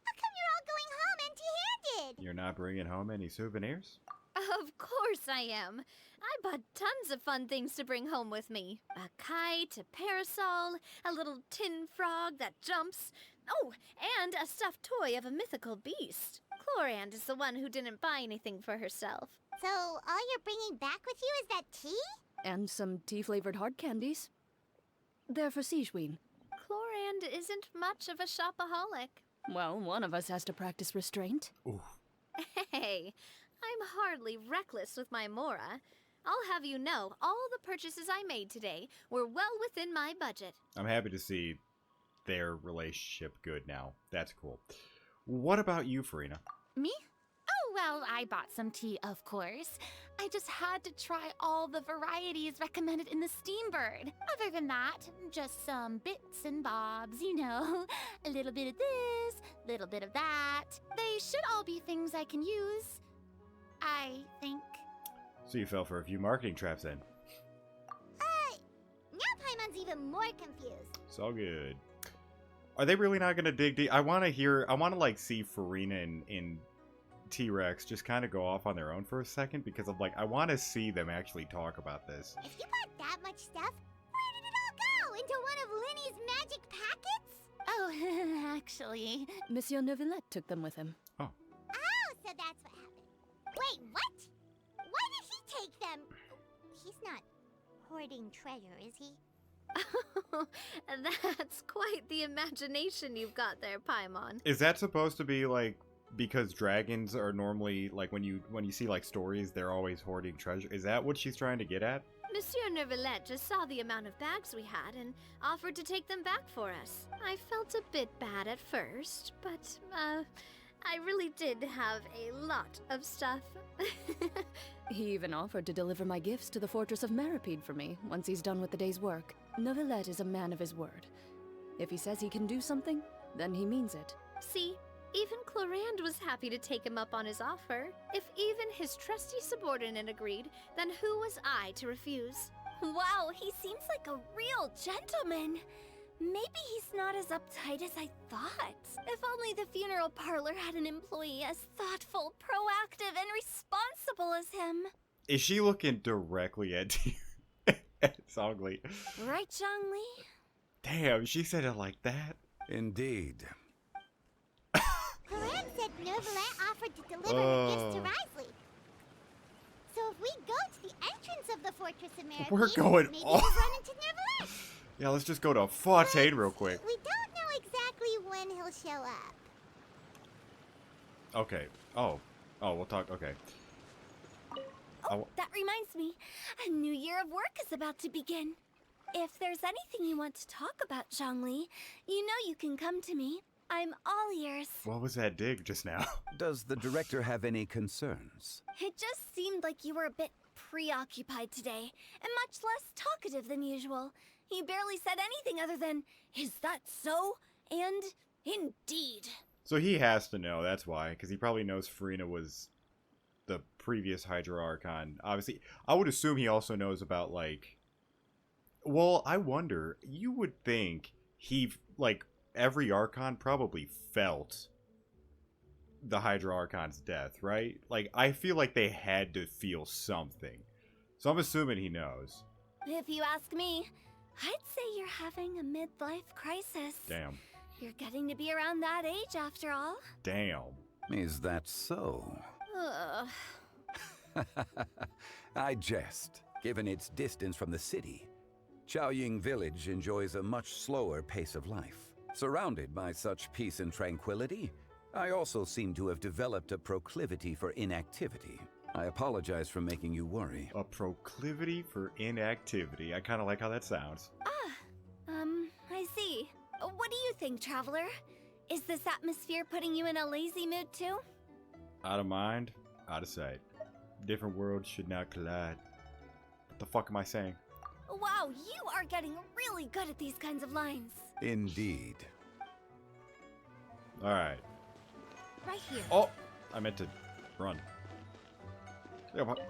How come you're all going home empty-handed? You're not bringing home any souvenirs? Of course I am. I bought tons of fun things to bring home with me. A kite, a parasol, a little tin frog that jumps. Oh, and a stuffed toy of a mythical beast. Chlorand is the one who didn't buy anything for herself. So all you're bringing back with you is that tea? And some tea-flavored hard candies. They're for Sigewin. Chlorand isn't much of a shopaholic. Well, one of us has to practice restraint. Ooh. Hey, I'm hardly reckless with my Mora. I'll have you know, all the purchases I made today were well within my budget. I'm happy to see their relationship good now. That's cool. What about you, Farina? Me? Oh, well, I bought some tea, of course. I just had to try all the varieties recommended in the Steambird. Other than that, just some bits and bobs, you know. A little bit of this, little bit of that. They should all be things I can use, I think. So you fell for a few marketing traps then. Now Paimon's even more confused. It's all good. Are they really not gonna dig deep? I wanna like see Farina and T-Rex just kind of go off on their own for a second, because I'm like, I want to see them actually talk about this. If you bought that much stuff, where did it all go? Into one of Linny's magic packets? Oh, actually, Monsieur Neuvillette took them with him. Oh. Oh, so that's what happened. Wait, what? Why did he take them? He's not hoarding treasure, is he? That's quite the imagination you've got there, Paimon. Is that supposed to be like because dragons are normally like when you see like stories, they're always hoarding treasure? Is that what she's trying to get at? Monsieur Neuvillette just saw the amount of bags we had and offered to take them back for us. I felt a bit bad at first, but I really did have a lot of stuff. He even offered to deliver my gifts to the Fortress of Meripede for me once he's done with the day's work. Neuvillette is a man of his word. If he says he can do something, then he means it. See, even Chlorand was happy to take him up on his offer. If even his trusty subordinate agreed, then who was I to refuse? Wow, he seems like a real gentleman. Maybe he's not as uptight as I thought. If only the funeral parlor had an employee as thoughtful, proactive, and responsible as him. Is she looking directly at you? It's ugly. Right, Zhongli? Damn, she said it like that. Indeed. Corinne said Neuvillette offered to deliver the gifts to Risley. So if we go to the entrance of the Fortress of Meripede, We're going maybe all- we'll run into Neuvillette. Yeah, let's just go to Fontaine real quick. We don't know exactly when he'll show up. Okay. Oh, we'll talk. Okay. Oh, that reminds me. A new year of work is about to begin. If there's anything you want to talk about, Zhongli, you know you can come to me. I'm all ears. What was that dig just now? Does the director have any concerns? It just seemed like you were a bit preoccupied today, and much less talkative than usual. You barely said anything other than, "Is that so?" and "Indeed." So he has to know, that's why, because he probably knows Farina was the previous Hydra Archon. Obviously, I would assume he also knows about, like... Well, I wonder, you would think he, like, every Archon probably felt the Hydra Archon's death, right? Like, I feel like they had to feel something. So I'm assuming he knows. If you ask me, I'd say you're having a midlife crisis. Damn. You're getting to be around that age after all. Damn. Is that so? Ugh. I jest, given its distance from the city. Chaoying Village enjoys a much slower pace of life. Surrounded by such peace and tranquility, I also seem to have developed a proclivity for inactivity. I apologize for making you worry. A proclivity for inactivity. I kind of like how that sounds. I see. What do you think, Traveler? Is this atmosphere putting you in a lazy mood too? Out of mind, out of sight. Different worlds should not collide. What the fuck am I saying? Wow, you are getting really good at these kinds of lines. Indeed. Alright. Right here. Oh! I meant to run. Yeah, what?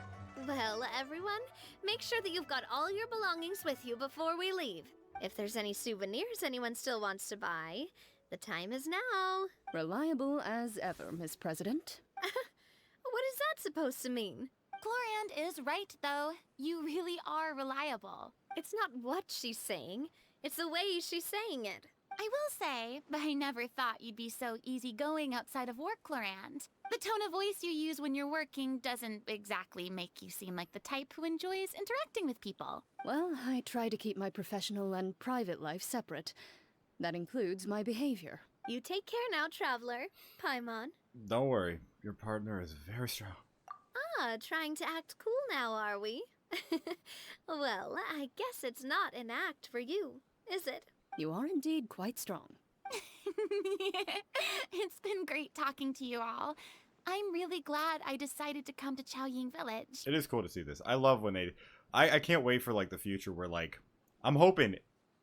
Well, everyone, make sure that you've got all your belongings with you before we leave. If there's any souvenirs anyone still wants to buy, the time is now. Reliable as ever, Miss President. What is that supposed to mean? Gloriand is right, though. You really are reliable. It's not what she's saying, it's the way she's saying it. I will say, but I never thought you'd be so easygoing outside of work, Gloriand. The tone of voice you use when you're working doesn't exactly make you seem like the type who enjoys interacting with people. Well, I try to keep my professional and private life separate. That includes my behavior. You take care now, Traveler. Paimon. Don't worry. Your partner is very strong. Ah, trying to act cool now, are we? Well, I guess it's not an act for you, is it? You are indeed quite strong. It's been great talking to you all. I'm really glad I decided to come to Chaoying Village. It is cool to see this. I love when they... I can't wait for, like, the future where, like... I'm hoping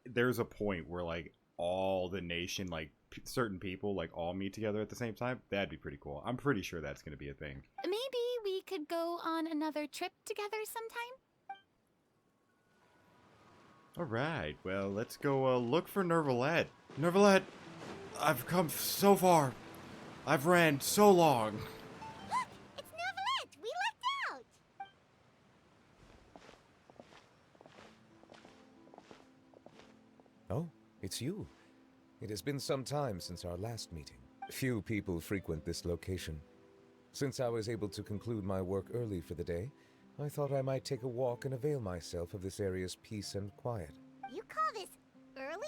there's a point where, like, all the nation, like, certain people, like, all meet together at the same time. That'd be pretty cool. I'm pretty sure that's going to be a thing. Maybe we could go on another trip together sometime? Alright, well, let's go look for Nervalette. Nervalette, I've come so far. I've ran so long. Look! It's Neuvillette! We lucked out! Oh, it's you. It has been some time since our last meeting. Few people frequent this location. Since I was able to conclude my work early for the day, I thought I might take a walk and avail myself of this area's peace and quiet. You call this early?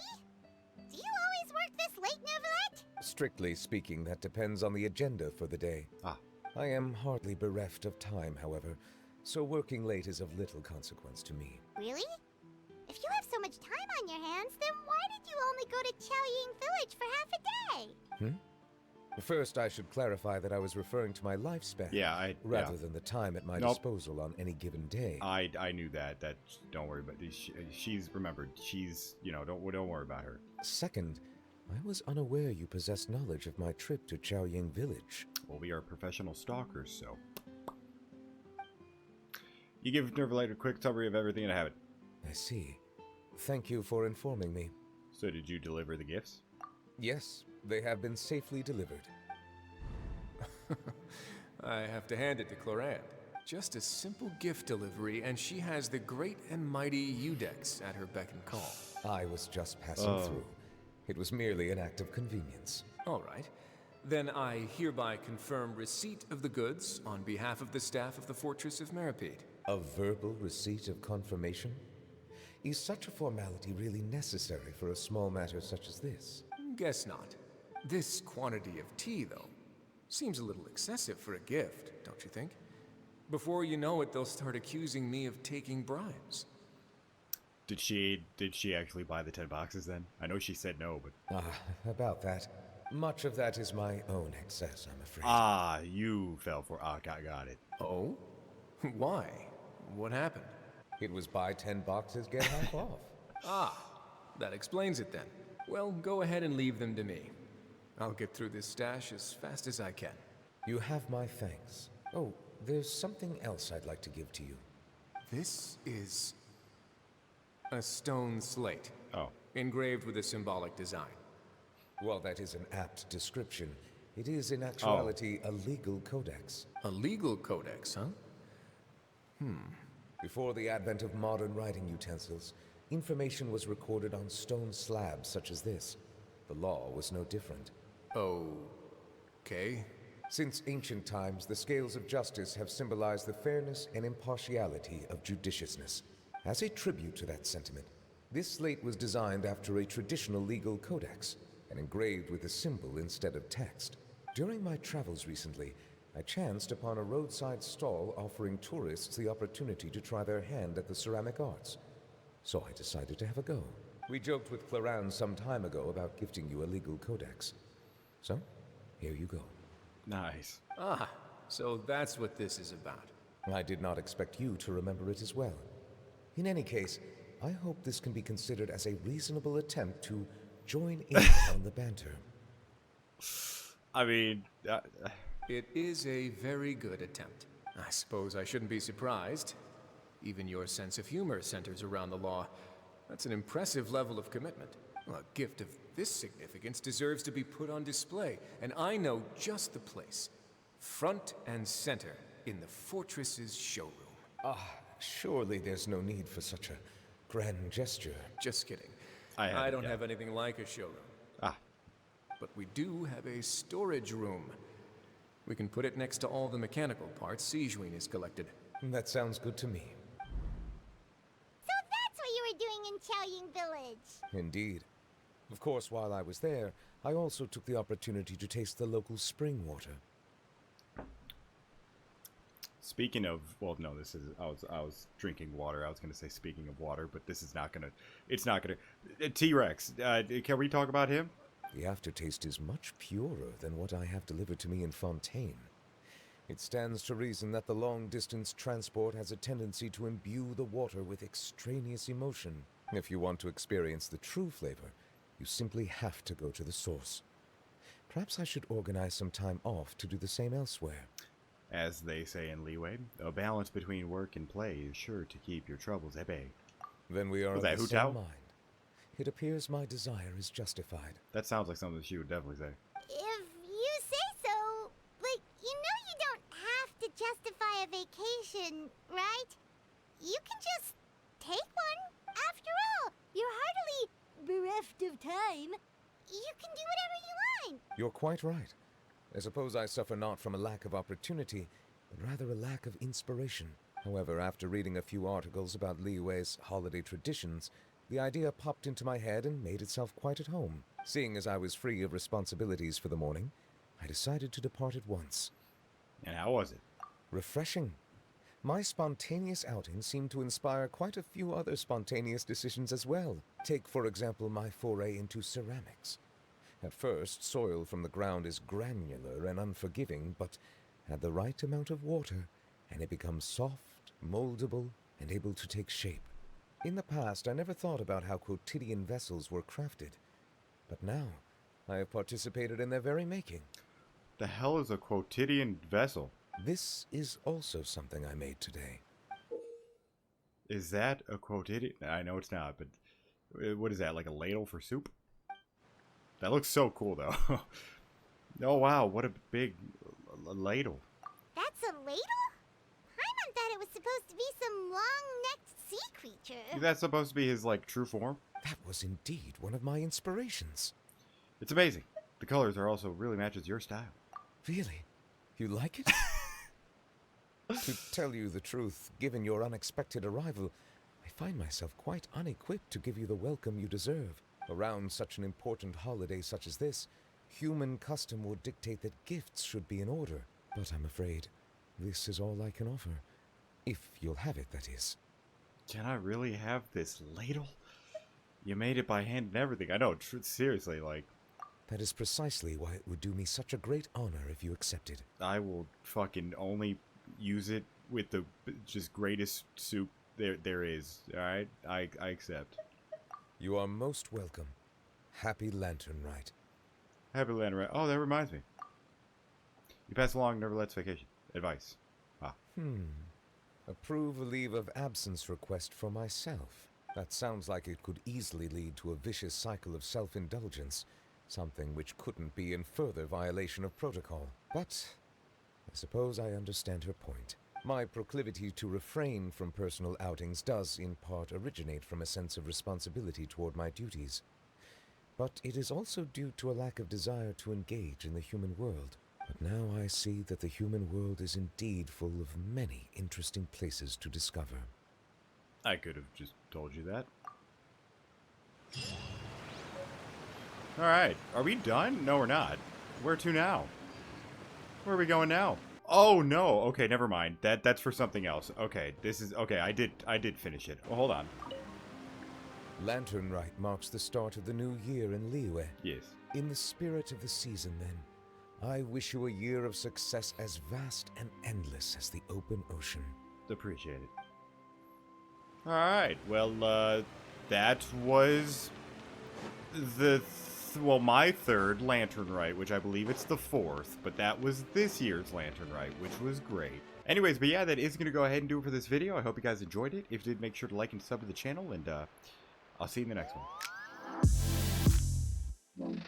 Do you always work this late, Neuvillette? Strictly speaking, that depends on the agenda for the day. Ah. I am hardly bereft of time, however, so working late is of little consequence to me. Really? If you have so much time on your hands, then why did you only go to Chaoying Village for half a day? First, I should clarify that I was referring to my lifespan, rather than the time at my disposal on any given day. I knew that. Don't worry about this. She's remembered. She's, you know, don't worry about her. Second, I was unaware you possessed knowledge of my trip to Chaoying Village. Well, we are professional stalkers, so. You give Nervalette a quick summary of everything and I have it. I see. Thank you for informing me. So did you deliver the gifts? Yes, they have been safely delivered. I have to hand it to Clorand. Just a simple gift delivery, and she has the great and mighty Udex at her beck and call. I was just passing through. It was merely an act of convenience. All right. Then I hereby confirm receipt of the goods on behalf of the staff of the Fortress of Meripede. A verbal receipt of confirmation? Is such a formality really necessary for a small matter such as this? Guess not. This quantity of tea, though, seems a little excessive for a gift, don't you think? Before you know it, they'll start accusing me of taking bribes. Did she actually buy the 10 boxes then? I know she said no, but... About that. Much of that is my own excess, I'm afraid. Ah, you fell for... Ah, got it. Oh? Why? What happened? It was buy 10 boxes, get half off. Ah, that explains it then. Well, go ahead and leave them to me. I'll get through this stash as fast as I can. You have my thanks. Oh, there's something else I'd like to give to you. This is a stone slate. Oh. Engraved with a symbolic design. While that is an apt description, it is in actuality a legal codex. A legal codex, huh? Before the advent of modern writing utensils, Information was recorded on stone slabs such as this. The law was no different. Okay. Since ancient times, the scales of justice have symbolized the fairness and impartiality of judiciousness. As a tribute to that sentiment, this slate was designed after a traditional legal codex and engraved with a symbol instead of text. During my travels recently, I chanced upon a roadside stall offering tourists the opportunity to try their hand at the ceramic arts. So I decided to have a go. We joked with Clarence some time ago about gifting you a legal codex. So, here you go. Nice. Ah, so that's what this is about. I did not expect you to remember it as well. In any case, I hope this can be considered as a reasonable attempt to join in on the banter. I mean... It is a very good attempt. I suppose I shouldn't be surprised. Even your sense of humor centers around the law. That's an impressive level of commitment. Well, a gift of this significance deserves to be put on display, and I know just the place. Front and center in the fortress's showroom. Surely there's no need for such a grand gesture. Just kidding. I don't have anything like a showroom. But we do have a storage room. We can put it next to all the mechanical parts Sijuin has collected. That sounds good to me. So that's what you were doing in Chaoying Village. Indeed. Of course, while I was there, I also took the opportunity to taste the local spring water. Speaking of, well, no, this is, I was drinking water. I was going to say speaking of water, but this is not going to, it's not going to. T-Rex, can we talk about him? The aftertaste is much purer than what I have delivered to me in Fontaine. It stands to reason that the long-distance transport has a tendency to imbue the water with extraneous emotion. If you want to experience the true flavor, you simply have to go to the source. Perhaps I should organize some time off to do the same elsewhere. As they say in Leeway, a balance between work and play is sure to keep your troubles at bay. Then we are of the same mind. It appears my desire is justified. That sounds like something she would definitely say. If you say so, like, you know you don't have to justify a vacation, right? You can just take one. After all, you're hardly bereft of time. You can do whatever you want. You're quite right. I suppose I suffer not from a lack of opportunity, but rather a lack of inspiration. However, after reading a few articles about Liyue's holiday traditions, the idea popped into my head and made itself quite at home. Seeing as I was free of responsibilities for the morning, I decided to depart at once. And how was it? Refreshing. My spontaneous outing seemed to inspire quite a few other spontaneous decisions as well. Take, for example, my foray into ceramics. At first, soil from the ground is granular and unforgiving, but add the right amount of water, and it becomes soft, moldable, and able to take shape. In the past, I never thought about how quotidian vessels were crafted. But now, I have participated in their very making. The hell is a quotidian vessel? This is also something I made today. Is that a quotidian? I know it's not, but what is that, like a ladle for soup? That looks so cool, though. Oh, wow, what a big ladle. That's a ladle? Paimon thought it was supposed to be some long-necked sea creature. That's supposed to be his, like, true form? That was indeed one of my inspirations. It's amazing. The colors are also really matches your style. Really? You like it? To tell you the truth, given your unexpected arrival, I find myself quite unequipped to give you the welcome you deserve. Around such an important holiday such as this, human custom would dictate that gifts should be in order. But I'm afraid this is all I can offer. If you'll have it, that is. Can I really have this ladle? You made it by hand and everything. I know, seriously, like... That is precisely why it would do me such a great honor if you accepted. I will fucking only use it with the just greatest soup there is, alright? I accept. You are most welcome. Happy Lantern Rite. Happy Lantern Rite. Oh, that reminds me. You pass along Neverlet's vacation. Advice. Approve a leave of absence request for myself. That sounds like it could easily lead to a vicious cycle of self-indulgence, something which couldn't be in further violation of protocol. But I suppose I understand her point. My proclivity to refrain from personal outings does, in part, originate from a sense of responsibility toward my duties. But it is also due to a lack of desire to engage in the human world. But now I see that the human world is indeed full of many interesting places to discover. I could have just told you that. Alright, are we done? No, we're not. Where to now? Where are we going now? Oh, no. Okay, never mind. That's for something else. Okay, this is... Okay, I did finish it. Oh, hold on. Lantern Rite marks the start of the new year in Liyue. Yes. In the spirit of the season, then, I wish you a year of success as vast and endless as the open ocean. Appreciate it. Alright, well, that was my third Lantern Rite, which I believe it's the fourth, but that was this year's Lantern Rite, which was great. Anyways, but yeah, that is going to go ahead and do it for this video. I hope you guys enjoyed it. If you did, make sure to like and sub to the channel, and I'll see you in the next one.